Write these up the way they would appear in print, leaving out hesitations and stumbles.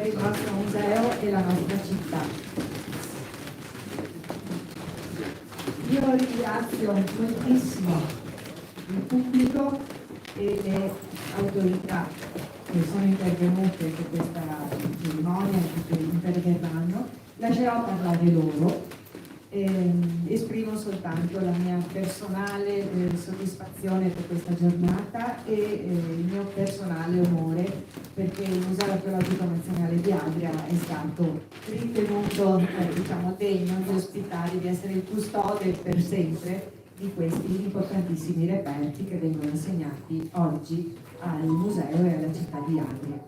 il nostro museo e la nostra città. Io ringrazio moltissimo il pubblico e le autorità che sono intervenute per questa cerimonia e che interverranno. Lascerò parlare loro. Esprimo soltanto la mia personale soddisfazione per questa giornata e il mio personale onore perché il Museo Archeologico Nazionale di Adria è stato ritenuto degno di ospitare, di essere il custode per sempre di questi importantissimi reperti che vengono assegnati oggi al museo e alla città di Adria.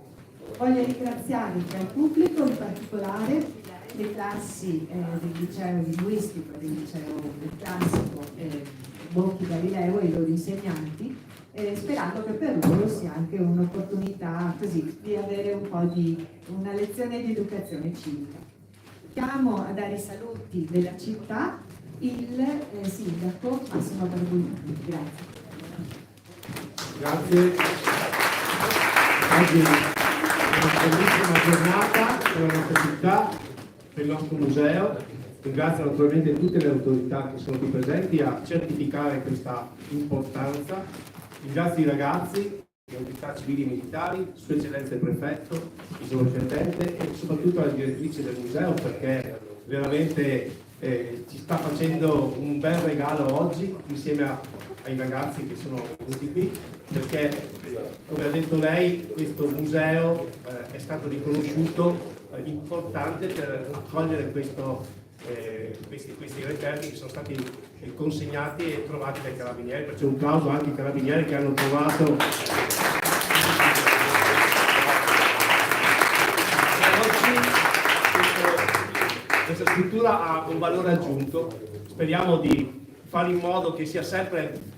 Voglio ringraziare il pubblico, in particolare le classi del liceo linguistico, del liceo classico Bocchi Galileo e i loro insegnanti, sperando che per loro sia anche un'opportunità così di avere un po' di una lezione di educazione civica. Chiamo a dare i saluti della città il sindaco Massimo Barbolini. Grazie. Grazie. Oggi è una bellissima giornata per la nostra città, per il nostro museo. Ringrazio naturalmente tutte le autorità che sono qui presenti a certificare questa importanza. Ringrazio i ragazzi, le autorità civili e militari, Sua Eccellenza il Prefetto, il Sovrintendente e soprattutto la direttrice del museo perché veramente ci sta facendo un bel regalo oggi insieme ai ragazzi che sono venuti qui perché, come ha detto lei, questo museo è stato riconosciuto importante per accogliere questi reperti che sono stati consegnati e trovati dai carabinieri. Faccio un plauso anche ai carabinieri che hanno trovato questa struttura ha un valore aggiunto. Speriamo di fare in modo che sia sempre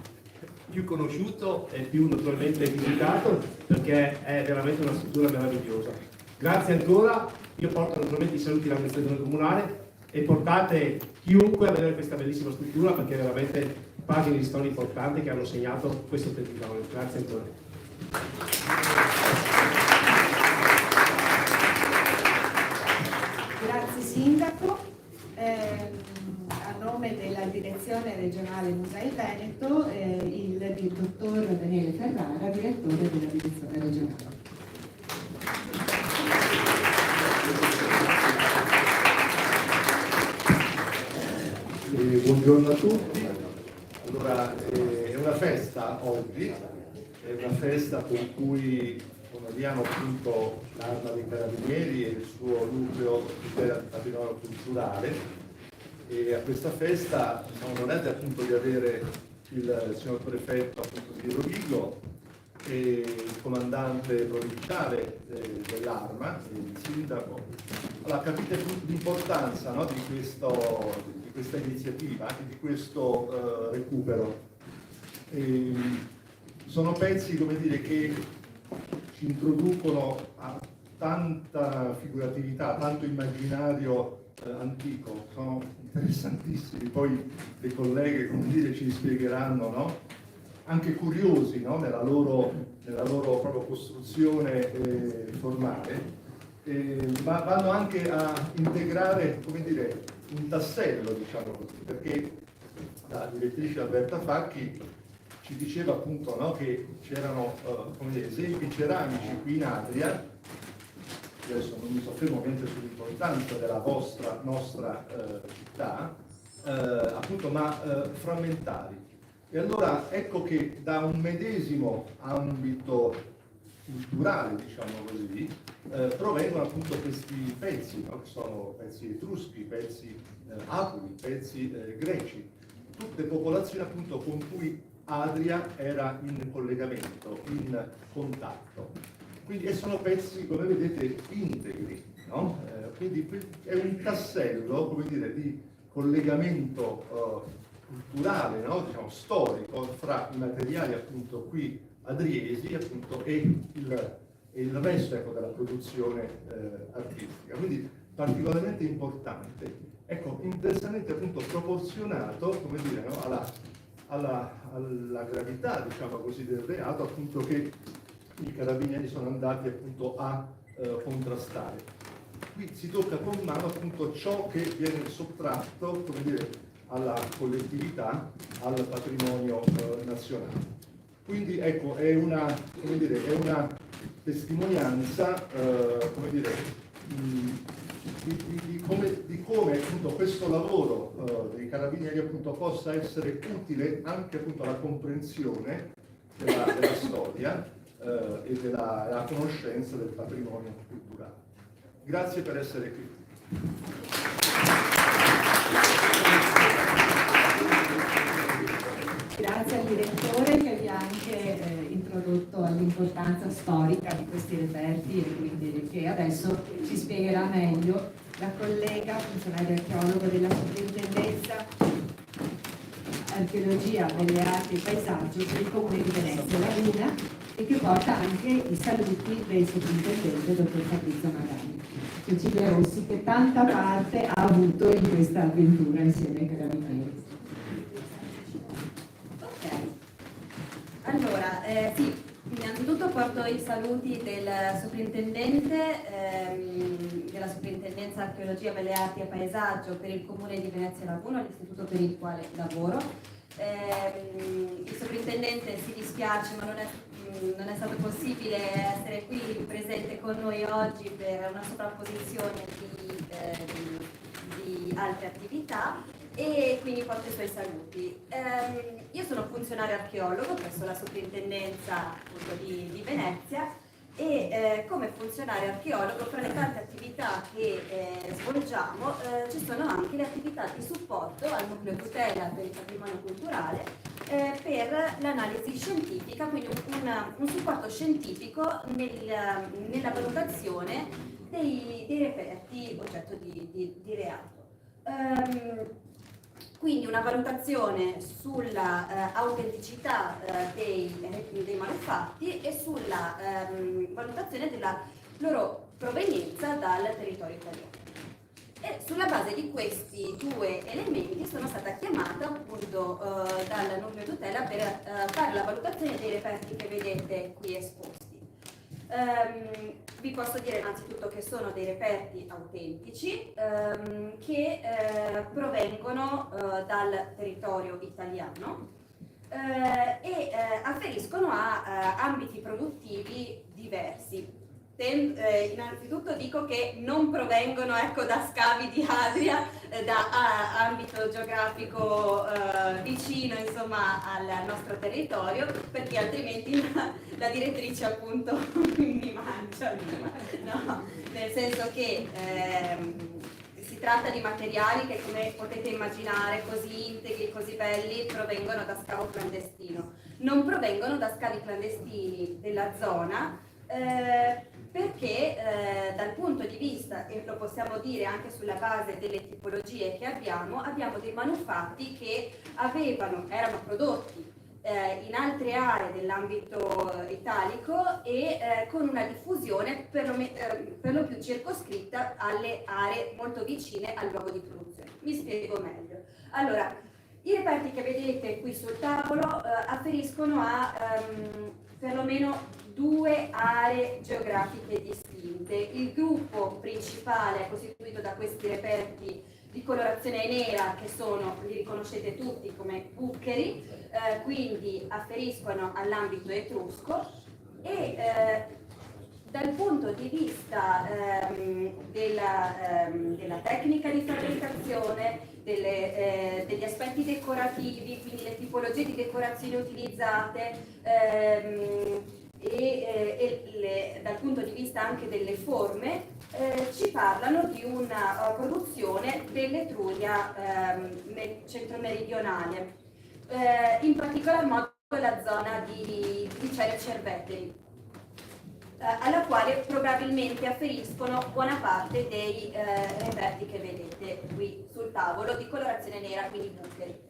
più conosciuto e più naturalmente visitato perché è veramente una struttura meravigliosa. Grazie ancora, io porto naturalmente i saluti all'amministrazione comunale e portate chiunque a vedere questa bellissima struttura perché è veramente pagine di storie importanti che hanno segnato questo territorio. Grazie ancora. Grazie Sindaco. A nome della Direzione Regionale Musei Veneto, il dottor Daniele Ferrara, direttore della Direzione Regionale. Buongiorno a tutti. Allora, è una festa oggi, è una festa con cui onoriamo appunto l'Arma dei Carabinieri e il suo nucleo di tutela del patrimonio culturale e a questa festa siamo onorati appunto di avere il signor Prefetto appunto di Rovigo e il comandante provinciale dell'Arma, il sindaco. Allora, capite l'importanza, no, di questa iniziativa, anche di questo recupero. Sono pezzi, come dire, che ci introducono a tanta figuratività, tanto immaginario antico, sono interessantissimi. Poi le colleghe, come dire, ci spiegheranno, no? Anche curiosi, no? nella loro proprio costruzione formale, ma vanno anche a integrare, come dire, un tassello, diciamo così, perché la direttrice Alberta Facchi ci diceva appunto, no, che c'erano come dire, esempi ceramici qui in Adria. Adesso non mi soffermo ovviamente sull'importanza della nostra città, appunto, ma frammentari. E allora ecco che da un medesimo ambito culturale, diciamo così, provengono appunto questi pezzi, no? Che sono pezzi etruschi, pezzi apuli, pezzi greci, tutte popolazioni appunto con cui Adria era in collegamento, in contatto. Quindi e sono pezzi, come vedete, integri, no? Quindi è un tassello, come dire, di collegamento culturale, no? Diciamo, storico, fra i materiali appunto qui adriesi appunto, e il resto, ecco, della produzione artistica. Quindi particolarmente importante, ecco, inversamente appunto proporzionato, come dire, no? alla gravità, diciamo così, del reato, appunto, che i carabinieri sono andati appunto a contrastare. Qui si tocca con mano appunto ciò che viene sottratto, come dire, alla collettività, al patrimonio nazionale. Quindi ecco, è una, come dire, è una testimonianza come dire, di come appunto questo lavoro dei Carabinieri appunto possa essere utile anche appunto alla comprensione della storia e della conoscenza del patrimonio culturale. Grazie per essere qui. Grazie al direttore che vi ha anche introdotto all'importanza storica di questi reperti e quindi che adesso ci spiegherà meglio la collega funzionario archeologo della Soprintendenza Archeologia, Belle Arti e Paesaggio per il Comune di Venezia Laguna e che porta anche i saluti del sovrintendente dottor Fabrizio Magani. Cecilia Rossi che tanta parte ha avuto in questa avventura insieme ai Carabinieri. Allora, sì, innanzitutto porto i saluti del sovrintendente della Soprintendenza Archeologia, Belle Arti e Paesaggio per il Comune di Venezia Laguna, l'istituto per il quale lavoro. Il sovrintendente si dispiace, ma non è stato possibile essere qui presente con noi oggi per una sovrapposizione di altre attività, e quindi porto i suoi saluti. Io sono funzionario archeologo presso la Soprintendenza appunto di Venezia e come funzionario archeologo fra le tante attività che svolgiamo ci sono anche le attività di supporto al nucleo tutela per il patrimonio culturale per l'analisi scientifica, quindi un supporto scientifico nella valutazione dei reperti oggetto di reato. Quindi una valutazione sulla autenticità dei manufatti e sulla valutazione della loro provenienza dal territorio italiano. E sulla base di questi due elementi sono stata chiamata appunto dal nucleo tutela per fare la valutazione dei reperti che vedete qui esposti. Vi posso dire innanzitutto che sono dei reperti autentici che provengono dal territorio italiano e afferiscono a ambiti produttivi diversi. Innanzitutto dico che non provengono da scavi di Adria, da ambito geografico vicino insomma al nostro territorio, perché altrimenti la direttrice appunto mi mangia, no? Nel senso che si tratta di materiali che, come potete immaginare, così integri, così belli, provengono da scavo clandestino. Non provengono da scavi clandestini della zona, perché dal punto di vista, e lo possiamo dire anche sulla base delle tipologie che abbiamo dei manufatti che erano prodotti in altre aree dell'ambito italico e con una diffusione per lo più circoscritta alle aree molto vicine al luogo di produzione. Mi spiego meglio. Allora, i reperti che vedete qui sul tavolo afferiscono a perlomeno due aree geografiche distinte. Il gruppo principale è costituito da questi reperti di colorazione nera che li riconoscete tutti come buccheri, quindi afferiscono all'ambito etrusco e dal punto di vista della tecnica di fabbricazione, degli aspetti decorativi, quindi le tipologie di decorazioni utilizzate dal punto di vista anche delle forme, ci parlano di una produzione dell'Etruria centro-meridionale, in particolar modo la zona di Vicenza Cerveteri, alla quale probabilmente afferiscono buona parte dei reperti che vedete qui sul tavolo di colorazione nera, quindi buccheri.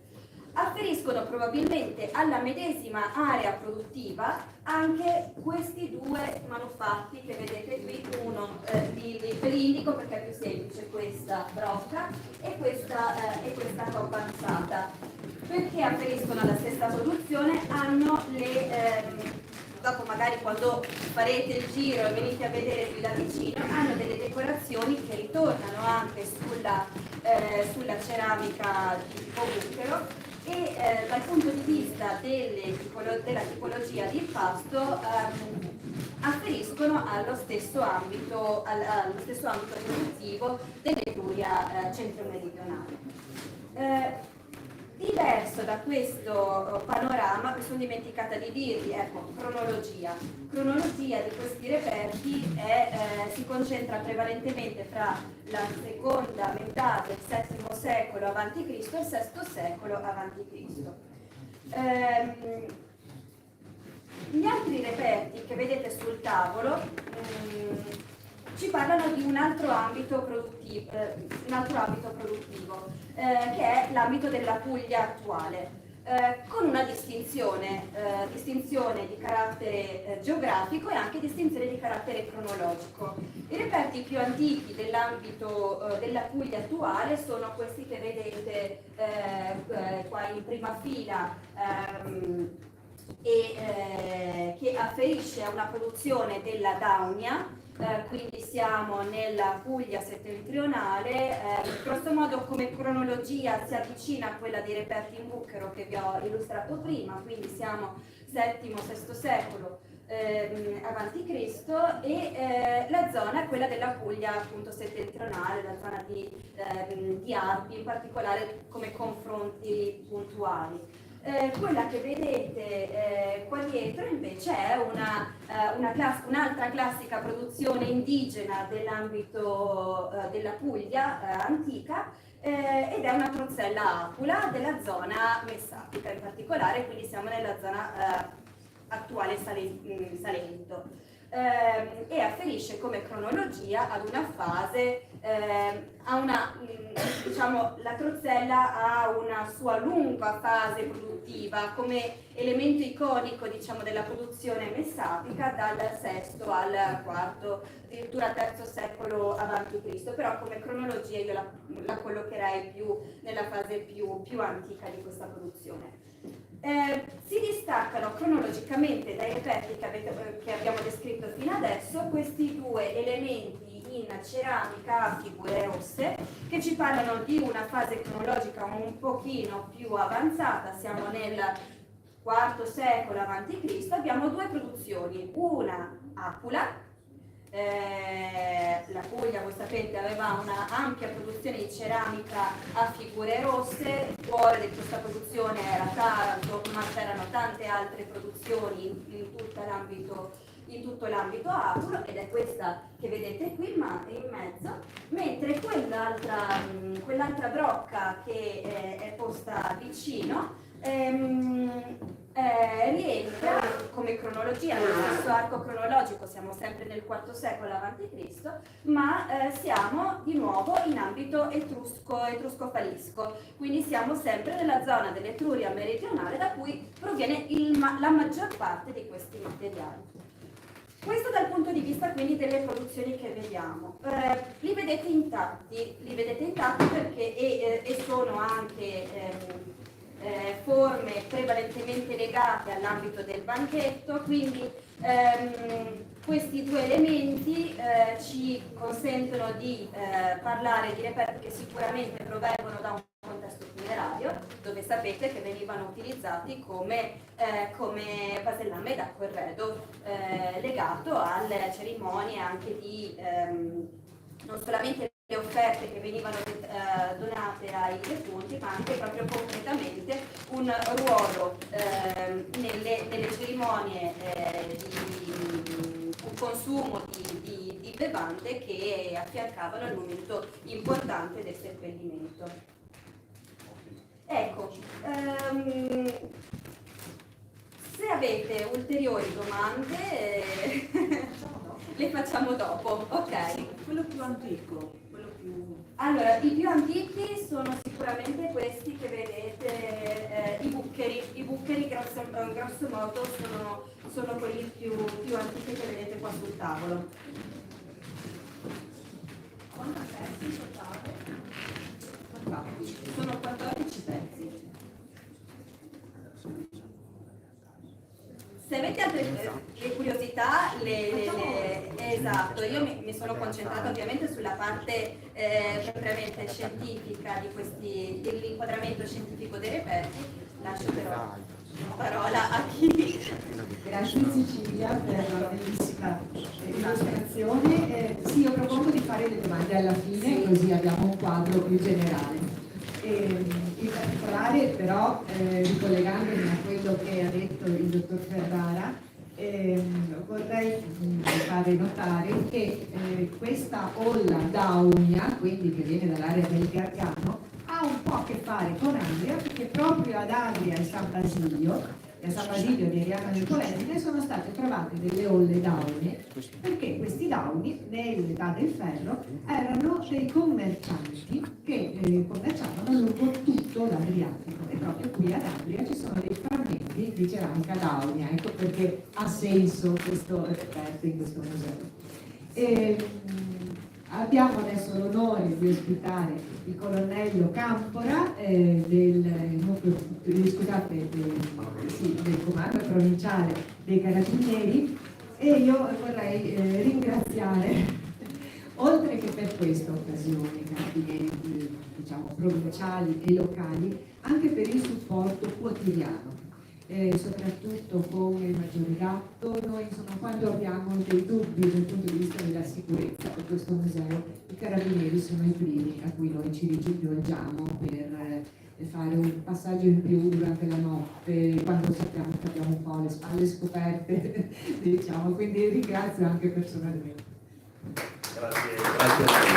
Afferiscono probabilmente alla medesima area produttiva anche questi due manufatti che vedete qui, uno ve li indico perché è più semplice, questa brocca e questa coppa ansata. Perché afferiscono alla stessa soluzione? Hanno dopo magari quando farete il giro e venite a vedere più da vicino, hanno delle decorazioni che ritornano anche sulla ceramica di tipo bucchero e dal punto di vista della tipologia di impasto afferiscono allo stesso ambito produttivo dell'Etruria centro-meridionale. Diverso da questo panorama, mi sono dimenticata di dirvi, ecco, cronologia. Cronologia di questi reperti si concentra prevalentemente fra la seconda metà del VII secolo a.C. e il VI secolo a.C. Gli altri reperti che vedete sul tavolo ci parlano di un altro ambito produttivo, che è l'ambito della Puglia attuale, con una distinzione di carattere geografico e anche distinzione di carattere cronologico. I reperti più antichi dell'ambito della Puglia attuale sono questi che vedete qua in prima fila, che afferisce a una produzione della Daunia. Quindi siamo nella Puglia settentrionale, grosso modo come cronologia si avvicina a quella dei reperti in bucchero che vi ho illustrato prima, quindi siamo VII-VI secolo avanti Cristo e la zona è quella della Puglia appunto settentrionale, la zona di Arpi, in particolare come confronti puntuali. Quella che vedete qua dietro invece è un'altra classica produzione indigena dell'ambito della Puglia antica ed è una trozzella apula della zona messapica in particolare, quindi siamo nella zona attuale Salento. E afferisce come cronologia ad una fase, diciamo, la trozzella ha una sua lunga fase produttiva come elemento iconico, diciamo, della produzione messapica dal VI al IV, addirittura III secolo a.C., però come cronologia io la collocherei più nella fase più antica di questa produzione. Si distaccano cronologicamente dai reperti che abbiamo descritto fino adesso questi due elementi in ceramica a figure rosse che ci parlano di una fase cronologica un pochino più avanzata, siamo nel IV secolo a.C., abbiamo due produzioni, una Apula. La Puglia, voi sapete, aveva una ampia produzione di ceramica a figure rosse, il cuore di questa produzione era Taranto, ma c'erano tante altre produzioni in tutto l'ambito apulo ed è questa che vedete qui in mezzo, mentre quell'altra brocca che è posta vicino rientra come cronologia nello stesso arco cronologico, siamo sempre nel IV secolo a.C., ma siamo di nuovo in ambito etrusco-falisco, quindi siamo sempre nella zona dell'Etruria meridionale da cui proviene la maggior parte di questi materiali. Questo dal punto di vista quindi delle produzioni che vediamo. Li vedete intatti perché e sono anche forme prevalentemente legate all'ambito del banchetto, quindi questi due elementi ci consentono di parlare di reperti che sicuramente provengono da un contesto funerario, dove sapete che venivano utilizzati come vasellame da corredo legato alle cerimonie anche di non solamente le offerte che venivano donate ai defunti, ma anche proprio concretamente un ruolo nelle cerimonie di un consumo di bevande che affiancavano il momento importante del seppellimento. Ecco, se avete ulteriori domande le facciamo dopo, ok? Quello più antico. Allora, i più antichi sono sicuramente questi che vedete, i buccheri grosso modo sono quelli più antichi che vedete qua sul tavolo. Quanti pezzi totale? 14. Sono 14 pezzi. Se avete altre Esatto, io mi sono concentrata ovviamente sulla parte propriamente scientifica dell'inquadramento scientifico dei reperti. Lascio però la parola a chi. Grazie Cecilia per la bellissima illustrazione. Sì, io propongo di fare le domande alla fine, così abbiamo un quadro più generale. In particolare però, ricollegandomi a quello che ha detto il dottor Ferrara, vorrei fare notare che questa olla Daunia, quindi che viene dall'area del Gargano, ha un po' a che fare con Andria, perché proprio ad Andria e San Basilio di Ariano Nicolesi sono state trovate delle olle daune, perché questi dauni nell'età del ferro erano dei commercianti che commerciavano lungo tutto l'Adriatico, e proprio qui ad Andria ci sono dei frammenti di ceramica daunia, ecco perché ha senso questo reperto in questo museo. Abbiamo adesso l'onore di ospitare il colonnello Campora del Comando Provinciale dei Carabinieri, e io vorrei ringraziare, oltre che per questa occasione, i carabinieri provinciali e locali, anche per il supporto quotidiano. Soprattutto con il maggiore gatto, noi quando abbiamo dei dubbi dal punto di vista della sicurezza per questo museo, i carabinieri sono i primi a cui noi ci rivolgiamo per fare un passaggio in più durante la notte, quando sappiamo che abbiamo un po' le spalle scoperte, quindi ringrazio anche personalmente. Grazie a lei.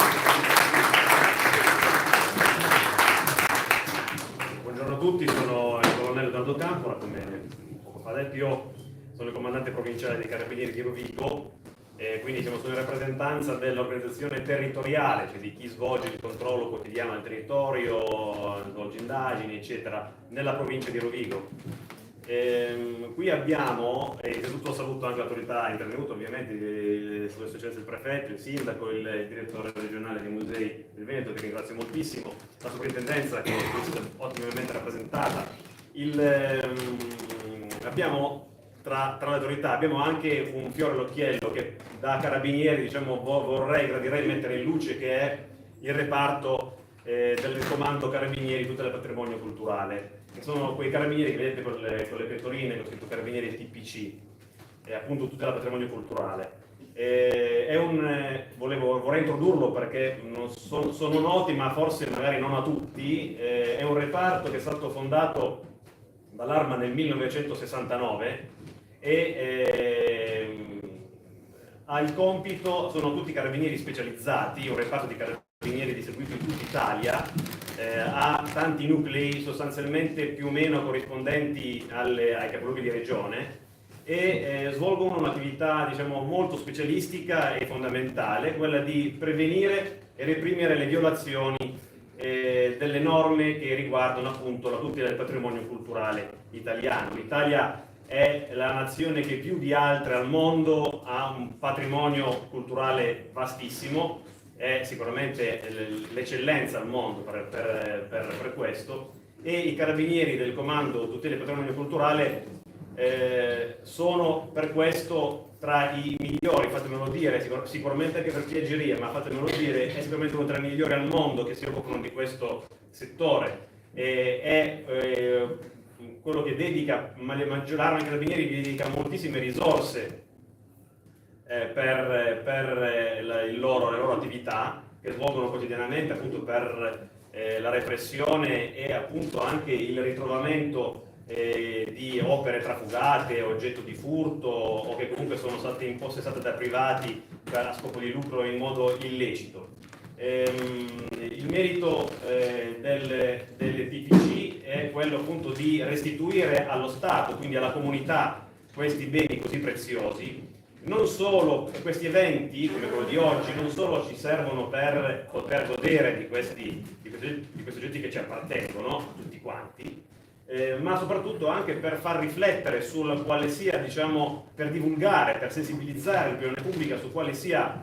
Buongiorno a tutti, sono il colonnello Edoardo Campora, come poco fa detto. Io sono il comandante provinciale dei Carabinieri di Rovigo, e quindi sono in rappresentanza dell'organizzazione territoriale, cioè di chi svolge il controllo quotidiano del territorio, svolge indagini, eccetera, nella provincia di Rovigo. Qui abbiamo, e innanzitutto saluto anche l'autorità intervenuta, ovviamente, Sua Eccellenza il Prefetto, il Sindaco, il Direttore regionale dei Musei del Veneto, che ringrazio moltissimo, la Soprintendenza che è ottimamente rappresentata. Abbiamo tra le autorità abbiamo anche un fiore all'occhiello che da carabinieri gradirei mettere in luce, che è il reparto del comando carabinieri tutela del patrimonio culturale, che sono quei carabinieri che vedete con le pettorine, con scritto carabinieri TPC, appunto tutela del patrimonio culturale. Vorrei introdurlo perché sono noti, ma forse magari non a tutti. È un reparto che è stato fondato dall'Arma nel 1969 e ha il compito, sono tutti carabinieri specializzati, un reparto di carabinieri distribuito in tutta Italia, ha tanti nuclei sostanzialmente più o meno corrispondenti ai capoluoghi di regione, e svolgono un'attività molto specialistica e fondamentale, quella di prevenire e reprimere le violazioni delle norme che riguardano appunto la tutela del patrimonio culturale italiano. L'Italia è la nazione che più di altre al mondo ha un patrimonio culturale vastissimo, è sicuramente l'eccellenza al mondo per questo, e i carabinieri del Comando Tutela del Patrimonio Culturale sono per questo tra i migliori, fatemelo dire, sicuramente anche per piaggeria, ma fatemelo dire, è sicuramente uno tra i migliori al mondo che si occupano di questo settore. È quello che dedica, ma l'Arma dei Carabinieri dedica moltissime risorse per le loro attività, che svolgono quotidianamente appunto per la repressione e appunto anche il ritrovamento di opere trafugate, oggetto di furto o che comunque sono state impossessate da privati a scopo di lucro in modo illecito. Il merito delle TPC è quello appunto di restituire allo Stato, quindi alla comunità, questi beni così preziosi. Non solo questi eventi, come quello di oggi, non solo ci servono per poter godere di questi oggetti che ci appartengono, tutti quanti, ma soprattutto anche per far riflettere sulla quale sia, per divulgare, per sensibilizzare l'opinione pubblica su quale sia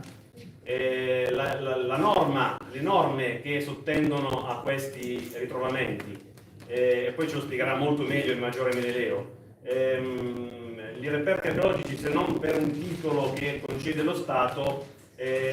la norma, le norme che sottendono a questi ritrovamenti. E poi ce lo spiegherà molto meglio il maggiore Meneleo. gli reperti archeologici, se non per un titolo che concede lo Stato,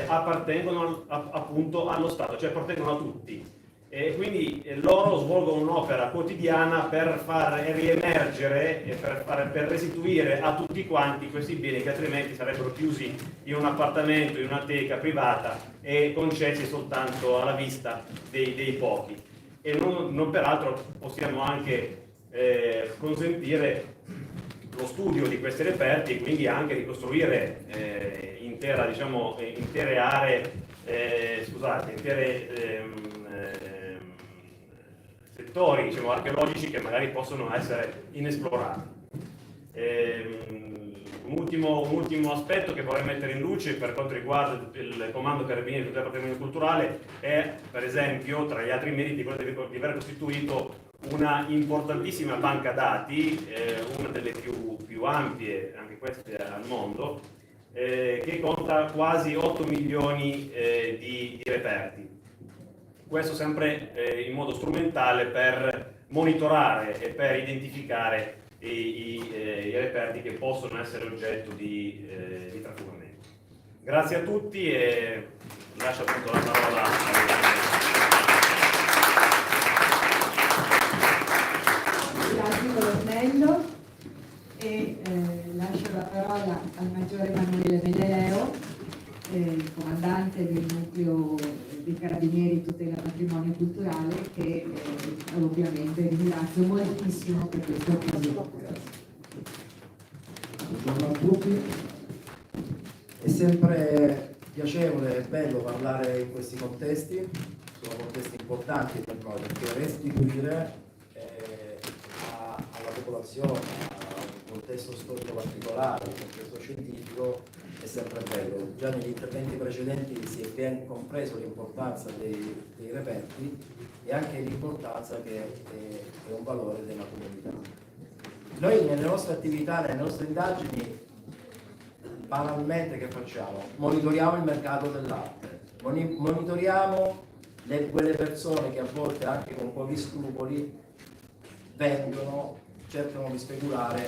appartengono appunto allo Stato, cioè appartengono a tutti. E quindi loro svolgono un'opera quotidiana per far riemergere e per restituire a tutti quanti questi beni che altrimenti sarebbero chiusi in un appartamento, in una teca privata e concessi soltanto alla vista dei pochi. E non peraltro possiamo anche consentire lo studio di questi reperti e quindi anche ricostruire intere aree, settori archeologici che magari possono essere inesplorati. Un ultimo aspetto che vorrei mettere in luce per quanto riguarda il Comando Carabinieri del Patrimonio Culturale è, per esempio, tra gli altri meriti, quello di aver costituito una importantissima banca dati, una delle più ampie, anche queste al mondo, che conta quasi 8 milioni di reperti. Questo sempre in modo strumentale per monitorare e per identificare i reperti che possono essere oggetto di trafugamento. Grazie a tutti e lascio appunto la parola Grazie colonnello e lascio la parola al maggiore Emanuele Medeo, comandante del nucleo dei Carabinieri tutela patrimonio culturale, che ovviamente ringrazio moltissimo per questa occasione. Buongiorno a tutti, è sempre piacevole e bello parlare in questi contesti, sono contesti importanti per noi perché restituire alla popolazione, a un contesto storico particolare, un contesto scientifico è sempre bello. Già negli interventi precedenti si è ben compreso l'importanza dei reperti e anche l'importanza che è un valore della comunità. Noi nelle nostre attività, nelle nostre indagini, banalmente che facciamo? Monitoriamo il mercato dell'arte, monitoriamo quelle persone che a volte anche con pochi scrupoli vendono, cercano di speculare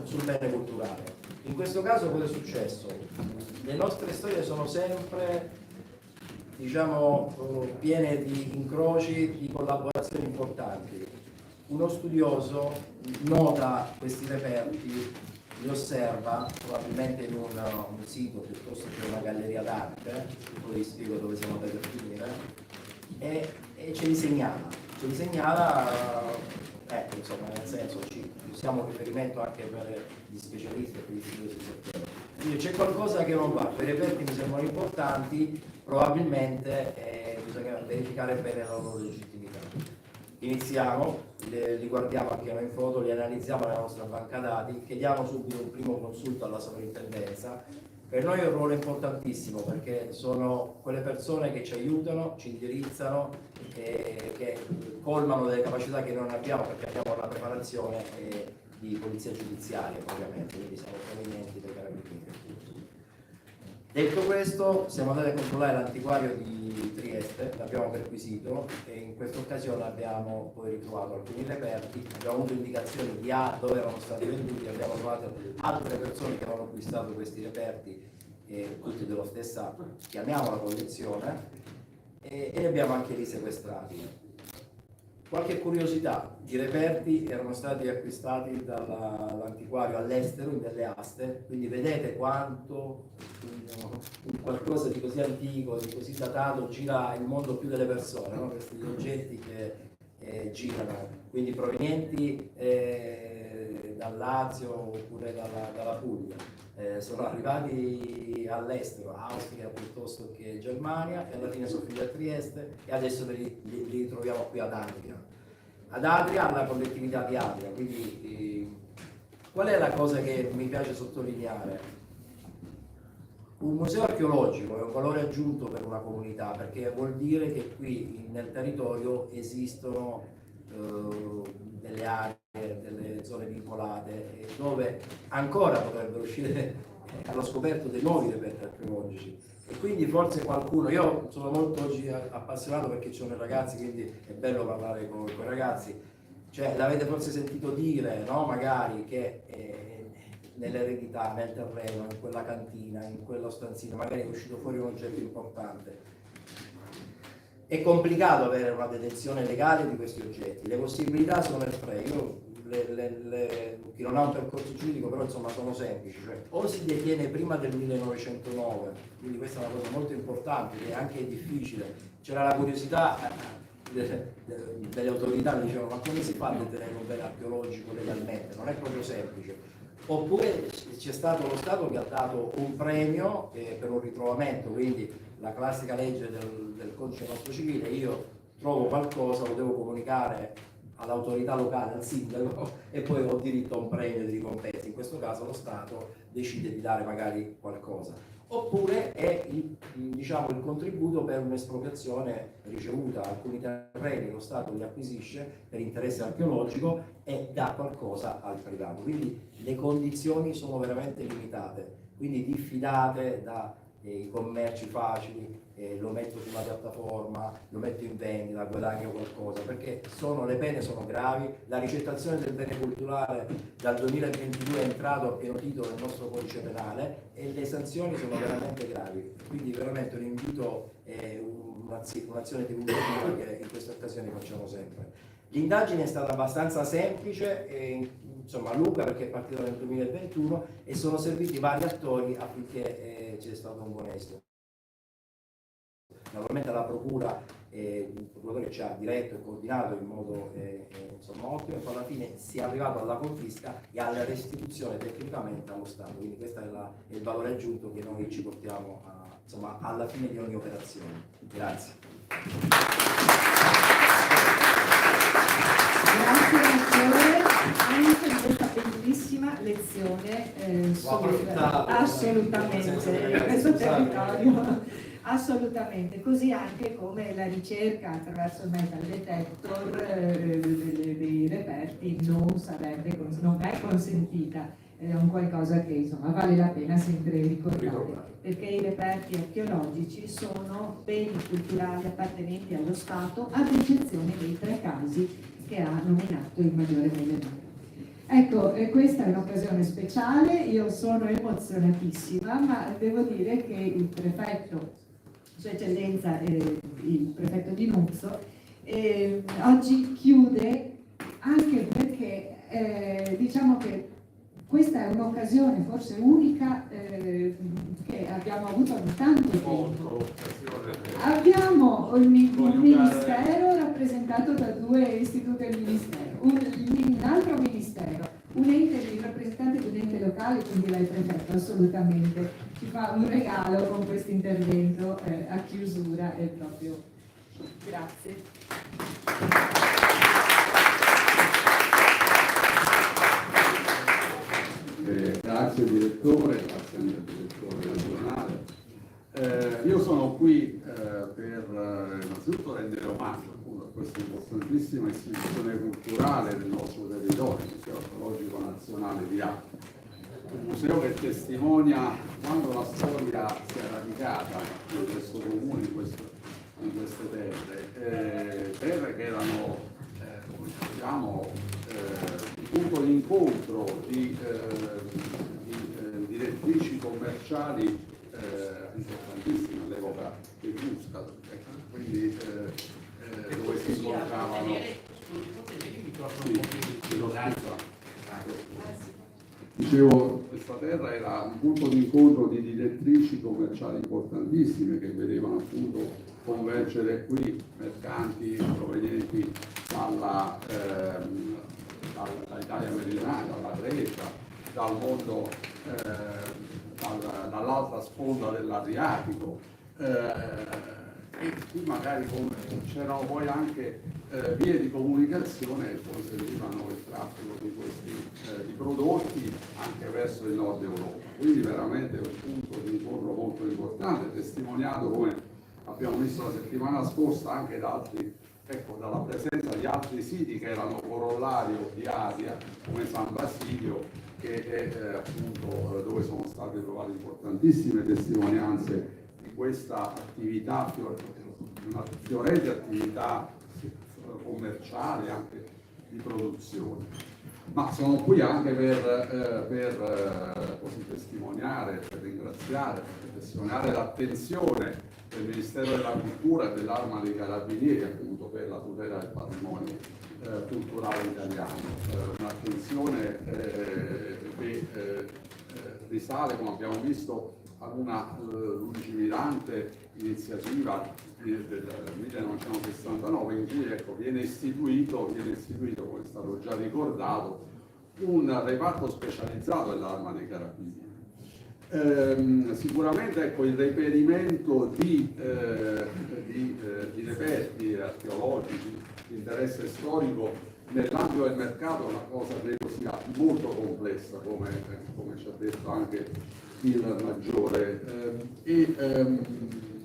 sul bene culturale. In questo caso cosa è successo? Le nostre storie sono sempre, piene di incroci, di collaborazioni importanti. Uno studioso nota questi reperti, li osserva, probabilmente in un sito piuttosto che una galleria d'arte, poi vi spiego dove siamo andati a finire, e ce li segnala. Nel senso ci usiamo un riferimento anche per gli specialisti e per gli studiosi di settore. Quindi c'è qualcosa che non va, quei reperti mi sembrano importanti, probabilmente bisogna verificare bene la loro legittimità. Iniziamo, li guardiamo anche noi in foto, li analizziamo nella nostra banca dati, chiediamo subito un primo consulto alla sovrintendenza. Per noi è un ruolo importantissimo perché sono quelle persone che ci aiutano, ci indirizzano, che colmano delle capacità che non abbiamo perché abbiamo una preparazione di polizia giudiziaria, ovviamente, quindi siamo provenienti dai carabinieri. Detto questo, siamo andati a controllare l'antiquario di Trieste, l'abbiamo perquisito e in questa occasione abbiamo poi ritrovato alcuni reperti, abbiamo avuto indicazioni di dove erano stati venduti, abbiamo trovato altre persone che avevano acquistato questi reperti, tutti della stessa, chiamiamola collezione, e li abbiamo anche risequestrati. Qualche curiosità, i reperti erano stati acquistati dall'antiquario all'estero, in delle aste, quindi vedete quanto in qualcosa di così antico, di così datato, gira il mondo più delle persone, no? Questi oggetti che girano, quindi provenienti dal Lazio oppure dalla Puglia. Sono arrivati all'estero, Austria piuttosto che Germania, e alla fine sono finiti a Trieste e adesso li ritroviamo qui ad Adria. Ad Adria, alla collettività di Adria. Quindi qual è la cosa che mi piace sottolineare? Un museo archeologico è un valore aggiunto per una comunità perché vuol dire che qui nel territorio esistono delle aree, delle zone vincolate dove ancora potrebbero uscire allo scoperto dei nuovi reperti archeologici e quindi forse qualcuno, io sono molto oggi appassionato perché ci sono i ragazzi, quindi è bello parlare con i ragazzi, cioè l'avete forse sentito dire, no? Magari che nell'eredità, nel terreno, in quella cantina, in quello stanzino, magari è uscito fuori un oggetto importante. È complicato avere una detenzione legale di questi oggetti, le possibilità sono tre. Chi non ha un percorso giuridico però insomma sono semplici, cioè o si detiene prima del 1909, quindi questa è una cosa molto importante che è anche difficile, c'era la curiosità delle autorità, che dicevano ma come si fa a detenere un bene archeologico legalmente, non è proprio semplice, oppure c'è stato lo Stato che ha dato un premio per un ritrovamento, quindi la classica legge del codice nostro civile, io trovo qualcosa, lo devo comunicare all'autorità locale, al sindaco, e poi ho diritto a un premio di ricompensa. In questo caso lo Stato decide di dare magari qualcosa. Oppure è il contributo per un'espropriazione ricevuta. Alcuni terreni lo Stato li acquisisce per interesse archeologico e dà qualcosa al privato. Quindi le condizioni sono veramente limitate. Quindi diffidate dai commerci facili, lo metto su una piattaforma, lo metto in vendita, guadagno qualcosa, perché le pene sono gravi, la ricettazione del bene culturale dal 2022 è entrato a pieno titolo nel nostro codice penale e le sanzioni sono veramente gravi, quindi veramente un invito e un'azione divulgativa che in queste occasioni facciamo sempre. L'indagine è stata abbastanza semplice e lunga perché è partita nel 2021 e sono serviti vari attori affinché ci sia stato un buon esito. Naturalmente la procura, il procuratore ci ha diretto e coordinato in modo ottimo e poi alla fine si è arrivato alla confisca e alla restituzione tecnicamente allo Stato, quindi questo è il valore aggiunto che noi ci portiamo alla fine di ogni operazione. Grazie. Grazie Matteo, anche di questa bellissima lezione assolutamente questo territorio. Assolutamente, così anche come la ricerca attraverso il metal detector dei reperti non è consentita, è un qualcosa che vale la pena sempre ricordare, perché i reperti archeologici sono beni culturali appartenenti allo Stato, ad eccezione dei 3 casi che ha nominato il Maggiore Melenato. Ecco, questa è un'occasione speciale, io sono emozionatissima, ma devo dire che il prefetto, Sua Eccellenza il prefetto di Nuzzo, oggi chiude anche perché diciamo che questa è un'occasione forse unica che abbiamo avuto da tanto tempo. Abbiamo un ministero rappresentato da 2 istituti del ministero, un altro ministero, il rappresentante di un ente locale, quindi lei prefetto assolutamente ci fa un regalo con questo intervento a chiusura e proprio grazie. Grazie direttore, grazie anche al direttore regionale. Io sono qui per innanzitutto rendere omaggio appunto a questa importantissima istituzione culturale del nostro territorio, il Museo Archeologico Nazionale di Asti. Un museo che testimonia quando la storia si è radicata in questo comune, in queste terre che erano il punto di incontro di direttrici commerciali importantissime all'epoca Etrusca, quindi dove si incontravano. Dicevo, questa terra era un punto di incontro di direttrici commerciali importantissime che vedevano appunto convergere qui mercanti provenienti dall'Italia meridionale, dalla Grecia, dal mondo, dall'altra sponda dell'Adriatico. E qui magari c'erano poi anche vie di comunicazione che consentivano il traffico di questi di prodotti anche verso il nord Europa. Quindi veramente un punto di incontro molto importante, testimoniato come abbiamo visto la settimana scorsa anche da altri, dalla presenza di altri siti che erano corollario di Asia, come San Basilio, che è appunto dove sono state trovate importantissime testimonianze di questa attività, una fiorente attività commerciale, anche di produzione. ma sono qui anche per così testimoniare, per ringraziare, per testimoniare l'attenzione del Ministero della Cultura e dell'Arma dei Carabinieri appunto per la tutela del patrimonio culturale italiano, un'attenzione che risale, come abbiamo visto, ad una lungimirante iniziativa del 1969 in cui ecco, viene istituito, come è stato già ricordato, un reparto specializzato dell'Arma dei Carabinieri. Sicuramente ecco, il reperimento di reperti archeologici di interesse storico nell'ambito del mercato è una cosa credo sia molto complessa, come ci ha detto anche il Maggiore, è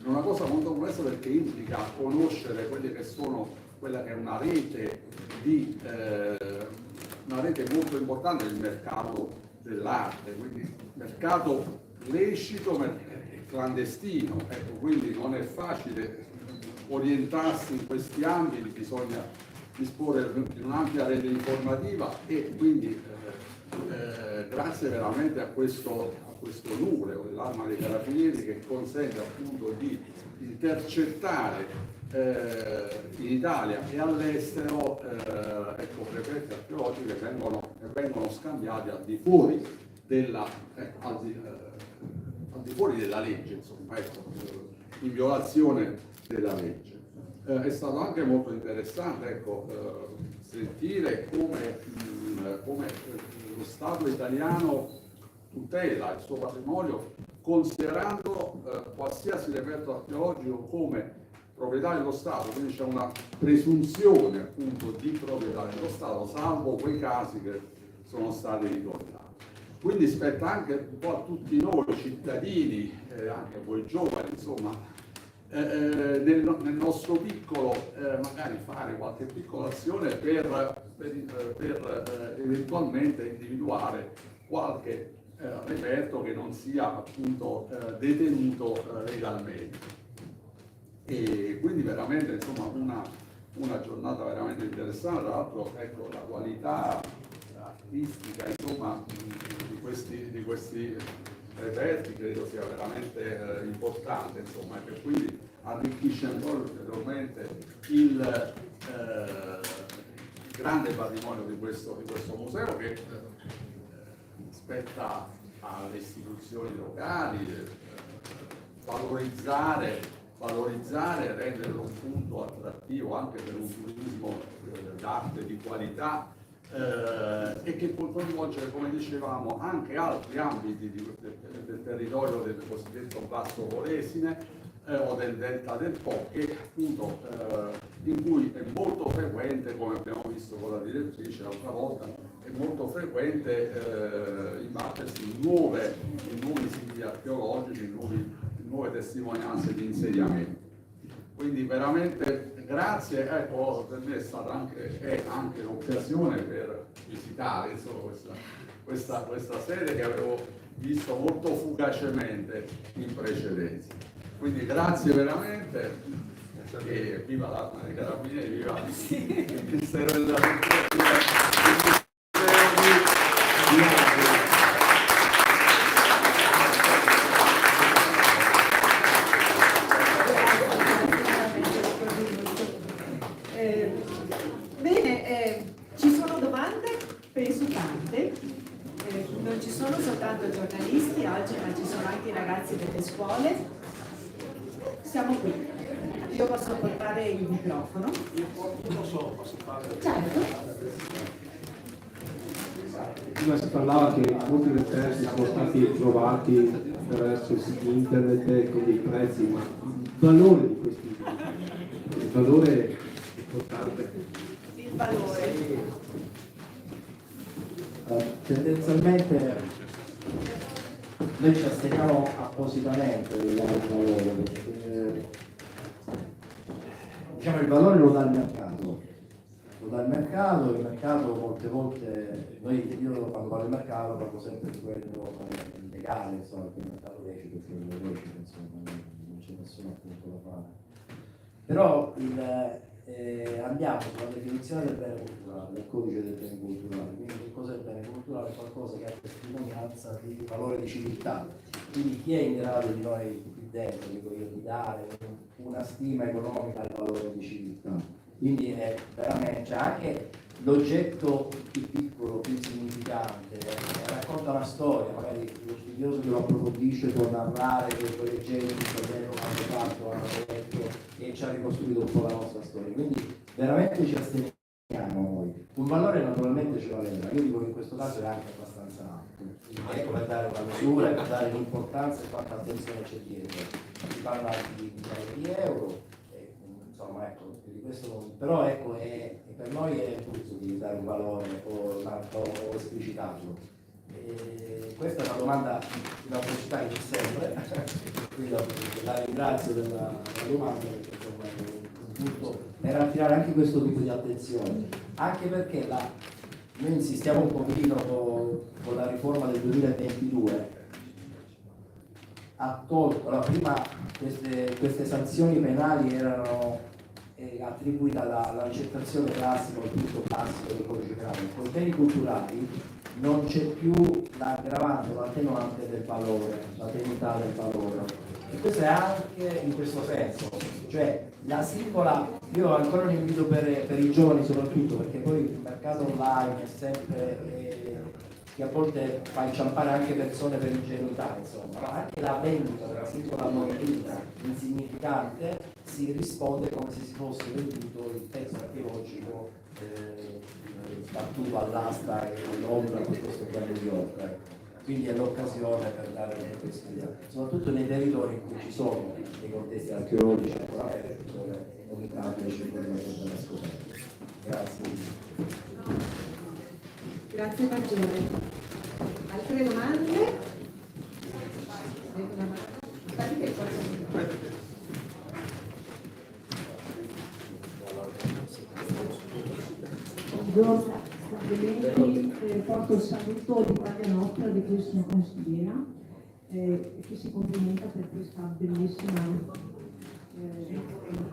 una cosa molto complessa perché implica conoscere quelle che sono, quella che è una rete molto importante del mercato dell'arte, quindi mercato lecito e clandestino, ecco, quindi non è facile orientarsi in questi ambiti, bisogna disporre di un'ampia rete informativa e quindi grazie veramente a questo nucleo dell'Arma dei Carabinieri che consente appunto di intercettare in Italia e all'estero ecco, reperti archeologici che vengono scambiati al di fuori della legge, insomma, ecco, in violazione della legge. È stato anche molto interessante ecco, sentire come lo Stato italiano tutela il suo patrimonio considerando qualsiasi reperto archeologico come proprietà dello Stato, quindi c'è una presunzione appunto di proprietà dello Stato, salvo quei casi che sono stati ricordati. Quindi spetta anche un po' a tutti noi cittadini, anche a voi giovani, insomma, nel nostro piccolo magari fare qualche piccola azione per eventualmente individuare qualche reperto che non sia appunto detenuto legalmente. E quindi veramente insomma una giornata veramente interessante, tra l'altro ecco la qualità artistica insomma di questi reperti credo sia veramente importante insomma, e quindi arricchisce ancora ulteriormente il grande patrimonio di questo museo che spetta alle istituzioni locali valorizzare e renderlo un punto attrattivo anche per un turismo d'arte di qualità e che può coinvolgere, come dicevamo, anche altri ambiti del territorio del cosiddetto Basso Polesine o del Delta del Po, che appunto in cui è molto frequente, come abbiamo visto con la direttrice l'altra volta, è molto frequente imbattersi in nuovi siti archeologici, in nuove testimonianze di insediamento. Quindi veramente grazie, ecco, per me è anche l'occasione per visitare insomma, questa sede che avevo visto molto fugacemente in precedenza. Quindi grazie veramente e viva l'Arma dei Carabinieri, viva il Ministero della Cultura. Ci sono domande? Penso tante. Non ci sono soltanto giornalisti oggi, ma ci sono anche i ragazzi delle scuole. Siamo qui. Io posso portare il microfono. Posso fare? Certo. Prima si parlava che molti dei testi sono stati trovati attraverso i siti internet con dei prezzi, ma il valore di questi libri, il valore è importante. Il valore. Tendenzialmente noi ci asteniamo appositamente dal valore, perché diciamo il valore lo dà il mercato. Il mercato molte volte, io quando parlo del mercato parlo sempre di quello legale, insomma, il mercato lecito, insomma, non c'è nessuno appunto da fare. Però andiamo sulla definizione del bene culturale, del codice del bene culturale. Quindi che cos'è il bene culturale? Qualcosa che ha testimonianza di valore di civiltà. Quindi chi è in grado di noi qui dentro, dico io, di dare una stima economica al valore di civiltà? Quindi è veramente, cioè anche l'oggetto più piccolo, più insignificante, racconta una storia, magari lo studioso che lo approfondisce può narrare che quei leggeri hanno fatto, hanno detto, e ci ha ricostruito un po' la nostra storia. Quindi veramente ci asteniamo noi. Un valore naturalmente ce l'aveva, io dico che in questo caso è anche abbastanza alto. Ecco, per dare una misura, per dare l'importanza e quanta attenzione c'è dietro. Si parla di migliaia di euro, insomma ecco, di questo non... però ecco, per noi è giusto di dare un valore o esplicitarlo. Questa è una domanda di una pubblicità che c'è sempre, quindi la ringrazio della domanda, perché insomma è un punto per attirare anche questo tipo di attenzione, anche perché noi insistiamo un pochino con la riforma del 2022, ha tolto, allora, prima queste sanzioni penali erano attribuite alla ricettazione classica o al punto classico del codice penale. Con i beni culturali non c'è più l'aggravante, l'attenuante del valore, la tenuità del valore. E questo è anche in questo senso, cioè la singola, io ancora un invito per i giovani soprattutto, perché poi il mercato online è sempre che a volte fa inciampare anche persone per ingenuità, insomma, ma anche la vendita della singola moneta insignificante si risponde come se si fosse venduto il pezzo archeologico battuto all'asta e a Londra piuttosto che a New York. Quindi è l'occasione per dare questa idea, soprattutto nei territori in cui ci sono dei contesti archeologici ancora aperti, dove ogni tanto c'è qualcosa da scoprire. Grazie. Grazie Maggiore. Altre domande? Aspetti che Buongiorno, complimenti, porto il saluto di Guardia Nostra di cui sono consigliera, che si complimenta per questa bellissima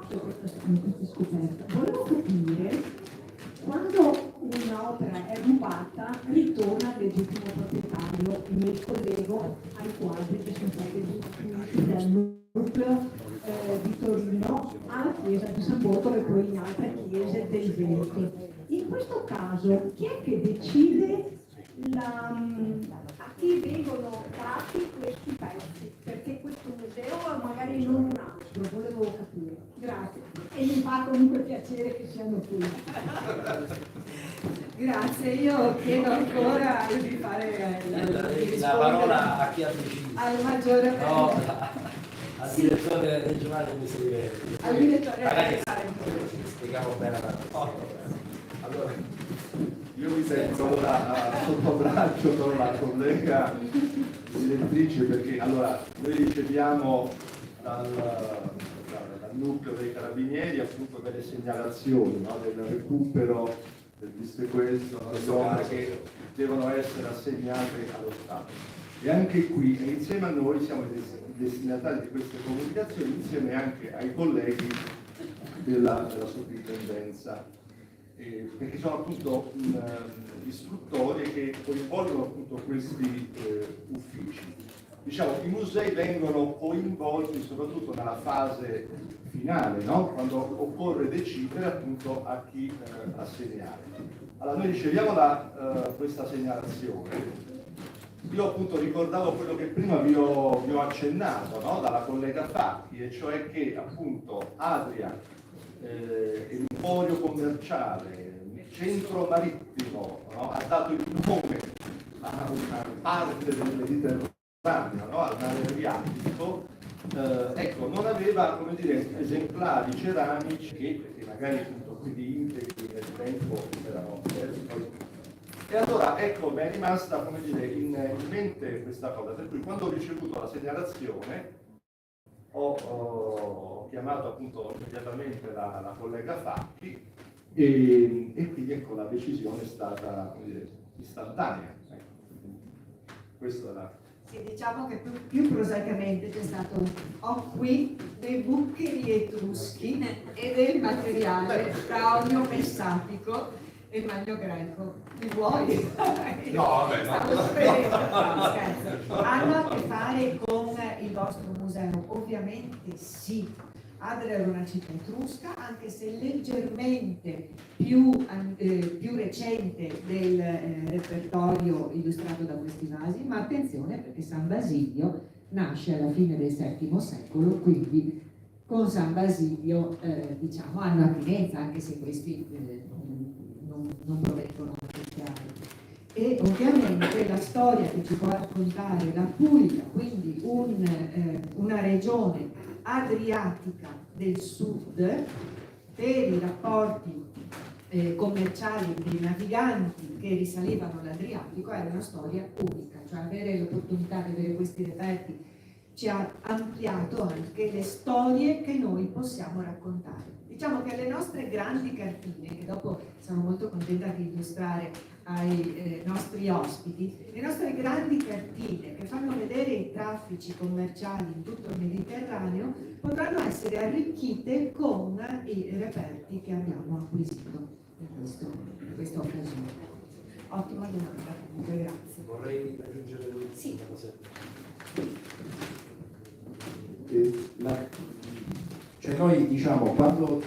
questa scoperta. Volevo capire, quando un'opera è rubata, ritorna al legittimo proprietario, e mi collego ai quadri che sono stati distribuiti dal nucleo di Torino alla chiesa di San Borgo e poi in altre chiese del Veneto. In questo caso chi è che decide a chi vengono dati questi pezzi? Perché questo museo magari non un altro, volevo capire. Grazie. E mi fa comunque piacere che siano qui. Grazie, io chiedo ancora di fare la parola a chi ha deciso. Al maggiore. No, al direttore regionale di Misericordia. Al direttore magari regionale. spieghiamo bene la cosa. Allora, io mi sento ora sotto braccio con la collega direttrice, perché allora noi riceviamo dal nucleo dei carabinieri appunto delle segnalazioni, no? Del recupero, del dissequestro, delle opere che devono essere assegnate allo Stato. E anche qui, e insieme a noi, siamo i destinatari di queste comunicazioni, insieme anche ai colleghi della sovrintendenza. Perché sono appunto istruttorie che coinvolgono appunto questi uffici. Diciamo, i musei vengono coinvolti soprattutto nella fase finale, no? Quando occorre decidere appunto a chi assegnare. Allora noi riceviamo questa segnalazione. Io appunto ricordavo quello che prima vi ho accennato, no? Dalla collega Facchi, e cioè che appunto Adria, Emporio commerciale, centro marittimo, no? Ha dato il nome a una parte del Mediterraneo, no? Al mare Adriatico, ecco, non aveva, come dire, esemplari ceramici che magari appunto quindi integri nel tempo erano persi. E allora ecco, mi è rimasta, come dire, in mente questa cosa, per cui quando ho ricevuto la segnalazione ho chiamato appunto immediatamente la collega Facchi e quindi ecco la decisione è stata, come dire, istantanea. Ecco. Questo era Sì, diciamo che più prosaicamente c'è stato ho qui dei buccheri etruschi e del materiale caolio messatico e magno greco. Li vuoi? No, vabbè, Stavo no. sperando, no, scherzo. Hanno a che fare con il vostro museo? Ovviamente sì. Adria era una città etrusca, anche se leggermente più recente del repertorio illustrato da questi vasi, ma attenzione perché San Basilio nasce alla fine del VII secolo, quindi con San Basilio diciamo hanno attinenza, anche se questi non provengono da queste aree. E ovviamente la storia che ci può raccontare la Puglia, quindi una regione adriatica del sud, per i rapporti commerciali dei naviganti che risalivano l'Adriatico, era una storia unica, cioè avere l'opportunità di avere questi reperti ci ha ampliato anche le storie che noi possiamo raccontare. Diciamo che le nostre grandi cartine, che dopo sono molto contenta di illustrare ai nostri ospiti, le nostre grandi cartine che fanno vedere i traffici commerciali in tutto il Mediterraneo potranno essere arricchite con i reperti che abbiamo acquisito in questa occasione. Ottima domanda, comunque, grazie. Vorrei aggiungere Sì. una cosa. Cioè noi diciamo quando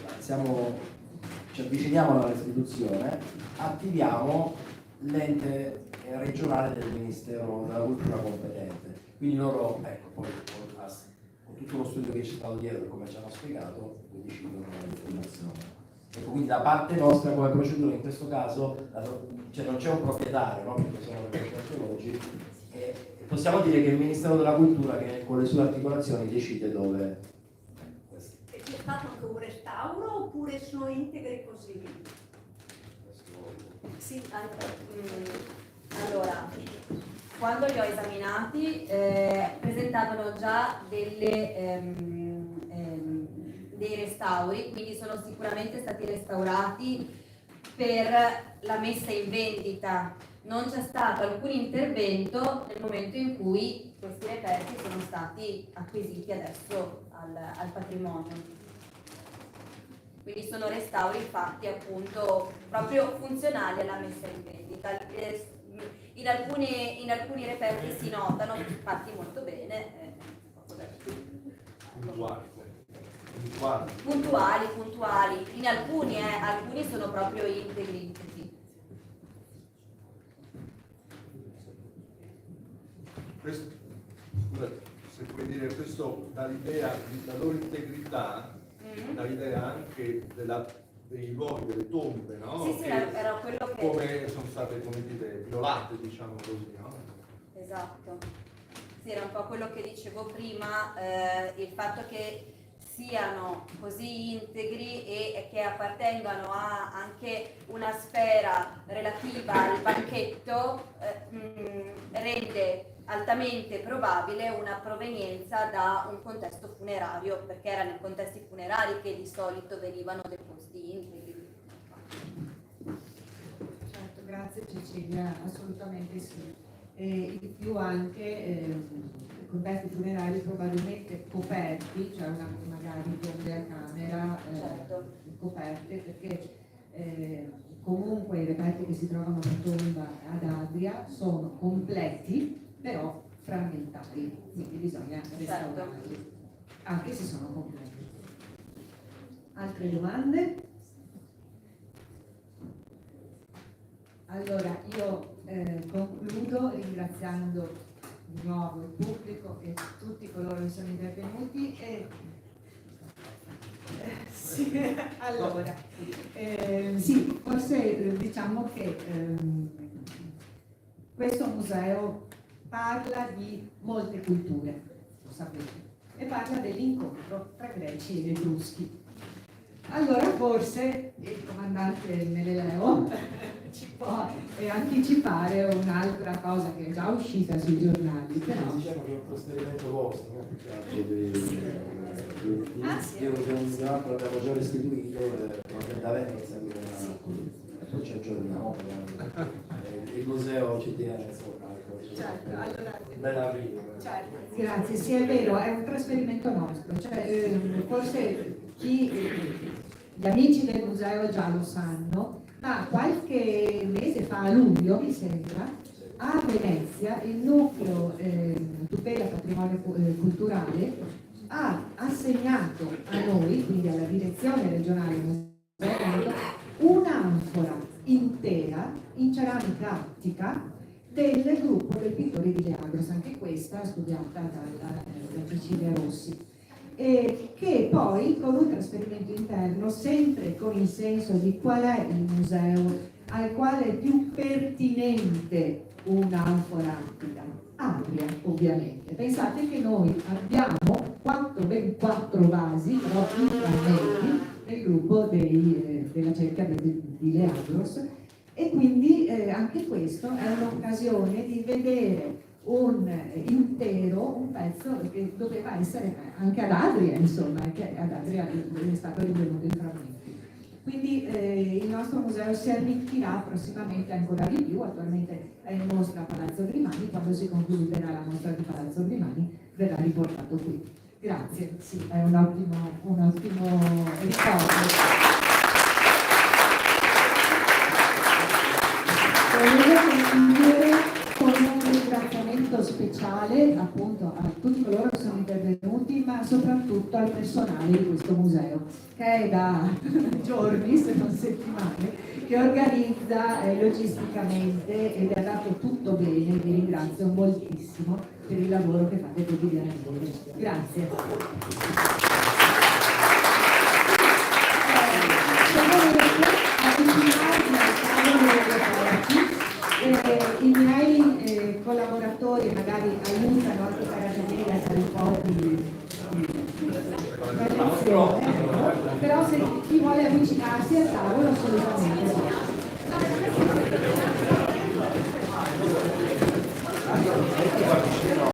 ci avviciniamo alla restituzione attiviamo l'ente regionale del Ministero della Cultura competente, quindi loro ecco poi con tutto lo studio che c'è stato dietro come ci hanno spiegato decidono l'informazione. Ecco, quindi da parte nostra come procedura in questo caso cioè non c'è un proprietario, no? Perché sono reperti archeologici e possiamo dire che il Ministero della Cultura che con le sue articolazioni decide dove. C'è stato anche un restauro oppure sono integri così? Sì, allora, quando li ho esaminati presentavano già dei restauri, quindi sono sicuramente stati restaurati per la messa in vendita. Non c'è stato alcun intervento nel momento in cui questi reperti sono stati acquisiti adesso al patrimonio. Quindi sono restauri fatti appunto proprio funzionali alla messa in vendita. In alcuni reperti si notano, fatti molto bene. Puntuali. In alcuni sono proprio integri. Sì. Questo, scusa, se puoi dire, questo dà l'idea, la loro integrità, dà l'idea anche dei luoghi, delle tombe, no? Sì, era quello che... Come sono state, come dire, violate, diciamo così, no? Esatto. Sì, era un po' quello che dicevo prima, il fatto che siano così integri e che appartengano a anche una sfera relativa al banchetto rende altamente probabile una provenienza da un contesto funerario, perché era nei contesti funerari che di solito venivano deposti integri. Certo, grazie Cecilia, assolutamente sì. E in più anche contesti funerari probabilmente coperti, cioè magari tombe a camera Certo. coperte, perché comunque i reperti che si trovano a tomba ad Adria sono completi, però frammentari, quindi bisogna restaurarli, anche se sono completi. Altre domande? Allora io concludo ringraziando di nuovo il pubblico e tutti coloro che sono intervenuti e sì, allora sì, forse diciamo che questo museo parla di molte culture, lo sapete, e parla dell'incontro tra greci ed etruschi. Allora forse il comandante Menelao ci può anticipare un'altra cosa che è già uscita sui giornali, però Diciamo che è un trasferimento vostro, no? Più che altro di Ah, sì. io l'abbiamo già restituito da Venezia, poi ci aggiorniamo. Il museo ci tiene, insomma, Certo, allora, bella vita. certo. grazie, sì è vero, è un trasferimento nostro, cioè, forse gli amici del museo già lo sanno, ma qualche mese fa, a luglio mi sembra, a Venezia il nucleo tutela patrimonio culturale ha assegnato a noi, quindi alla direzione regionale museo, un'anfora intera in ceramica attica del gruppo dei pittori di Leandros, anche questa studiata da Cecilia Rossi, che poi con un trasferimento interno, sempre con il senso di qual è il museo al quale è più pertinente un'anfora attica, Adria ovviamente. Pensate che noi abbiamo ben quattro vasi, proprio frammenti, nel gruppo della cerchia di Leandros, e quindi anche questo è un'occasione di vedere un intero, un pezzo che doveva essere anche ad Adria, insomma, che ad Adria è stato rinvenuto in frammenti. Quindi il nostro museo si arricchirà prossimamente ancora di più, attualmente è in mostra a Palazzo Grimani, quando si concluderà la mostra di Palazzo Grimani verrà riportato qui. Grazie, sì, è un ottimo ricordo. Volevo concludere con un ringraziamento speciale appunto a tutti coloro che sono intervenuti, ma soprattutto al personale di questo museo, che è da giorni, se non settimane, che organizza logisticamente ed è andato tutto bene. Vi ringrazio moltissimo per il lavoro che fate quotidianamente. Grazie. I miei collaboratori magari aiutano anche i carabinieri a fare un po' di prevenzione, però se chi vuole avvicinarsi al tavolo assolutamente.